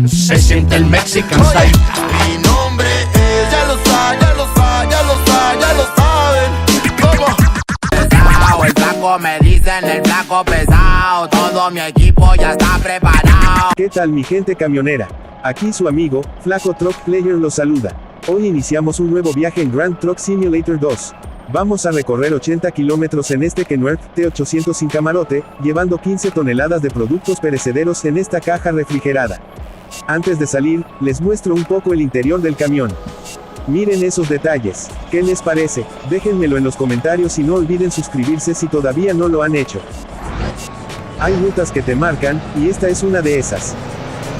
Se siente el Mexican style. Mi nombre es, ya lo saben, ya lo saben, ya lo saben, ya lo saben. ¿Cómo? Pesado, el flaco me dicen el flaco pesado. Todo mi equipo ya está preparado. ¿Qué tal mi gente camionera? Aquí su amigo, Flaco Truck Player los saluda. Hoy iniciamos un nuevo viaje en Grand Truck Simulator 2. Vamos a recorrer 80 kilómetros en este Kenworth T800 sin camarote, llevando 15 toneladas de productos perecederos en esta caja refrigerada. Antes de salir, les muestro un poco el interior del camión. Miren esos detalles. ¿Qué les parece? Déjenmelo en los comentarios y no olviden suscribirse si todavía no lo han hecho. Hay rutas que te marcan, y esta es una de esas.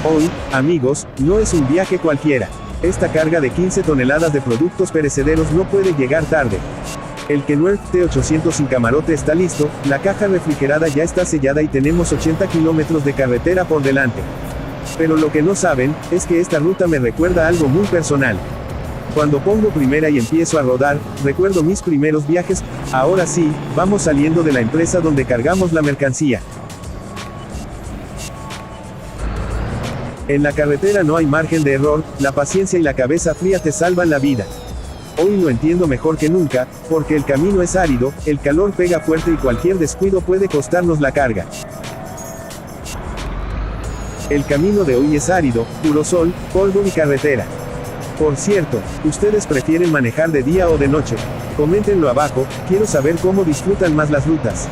Hoy, amigos, no es un viaje cualquiera. Esta carga de 15 toneladas de productos perecederos no puede llegar tarde. El Kenworth T800 sin camarote está listo, la caja refrigerada ya está sellada y tenemos 80 kilómetros de carretera por delante. Pero lo que no saben, es que esta ruta me recuerda algo muy personal. Cuando pongo primera y empiezo a rodar, recuerdo mis primeros viajes. Ahora sí, vamos saliendo de la empresa donde cargamos la mercancía. En la carretera no hay margen de error, la paciencia y la cabeza fría te salvan la vida. Hoy lo entiendo mejor que nunca, porque el camino es árido, el calor pega fuerte y cualquier descuido puede costarnos la carga. El camino de hoy es árido, puro sol, polvo y carretera. Por cierto, ¿ustedes prefieren manejar de día o de noche? Coméntenlo abajo, quiero saber cómo disfrutan más las rutas.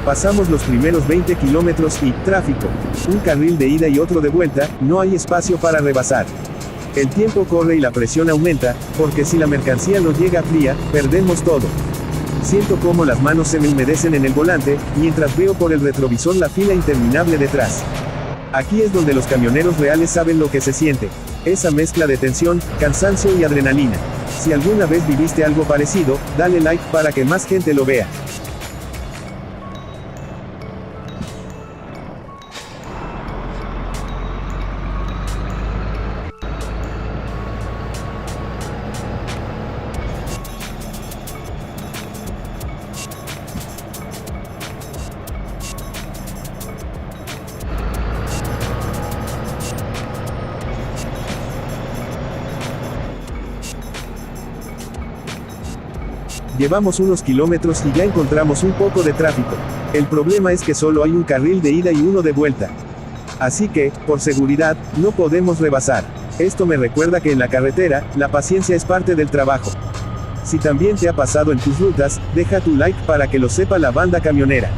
Pasamos los primeros 20 kilómetros y, tráfico. Un carril de ida y otro de vuelta, no hay espacio para rebasar. El tiempo corre y la presión aumenta, porque si la mercancía no llega fría, perdemos todo. Siento como las manos se me humedecen en el volante, mientras veo por el retrovisor la fila interminable detrás. Aquí es donde los camioneros reales saben lo que se siente. Esa mezcla de tensión, cansancio y adrenalina. Si alguna vez viviste algo parecido, dale like para que más gente lo vea. Llevamos unos kilómetros y ya encontramos un poco de tráfico. El problema es que solo hay un carril de ida y uno de vuelta. Así que, por seguridad, no podemos rebasar. Esto me recuerda que en la carretera, la paciencia es parte del trabajo. Si también te ha pasado en tus rutas, deja tu like para que lo sepa la banda camionera.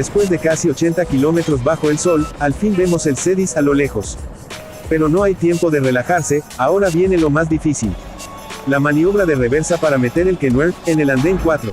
Después de casi 80 kilómetros bajo el sol, al fin vemos el Cedis a lo lejos. Pero no hay tiempo de relajarse, ahora viene lo más difícil. La maniobra de reversa para meter el Kenworth en el andén 4.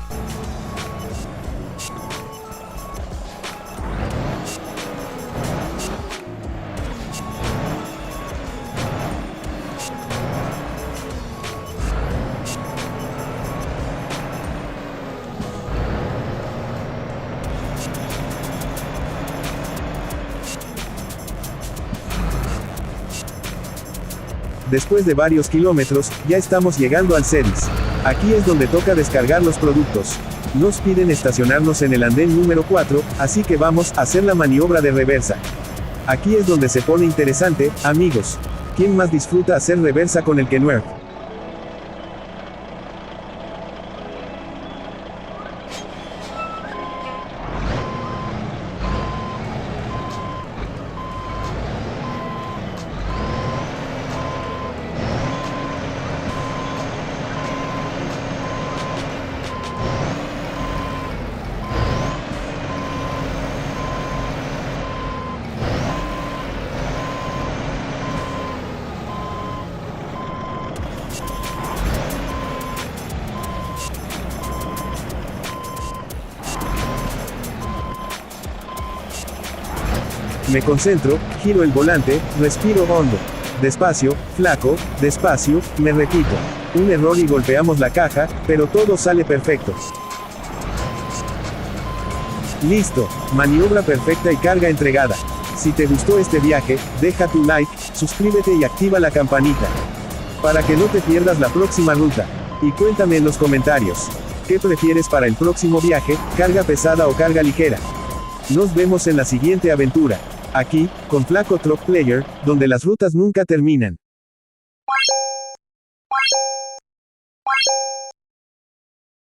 Después de varios kilómetros, ya estamos llegando al Cedis. Aquí es donde toca descargar los productos. Nos piden estacionarnos en el andén número 4, así que vamos a hacer la maniobra de reversa. Aquí es donde se pone interesante, amigos. ¿Quién más disfruta hacer reversa con el Kenworth? Me concentro, giro el volante, respiro hondo. Despacio, flaco, despacio, me repito. Un error y golpeamos la caja, pero todo sale perfecto. Listo, maniobra perfecta y carga entregada. Si te gustó este viaje, deja tu like, suscríbete y activa la campanita. Para que no te pierdas la próxima ruta. Y cuéntame en los comentarios. ¿Qué prefieres para el próximo viaje, carga pesada o carga ligera? Nos vemos en la siguiente aventura. Aquí, con Flaco Truck Player, donde las rutas nunca terminan.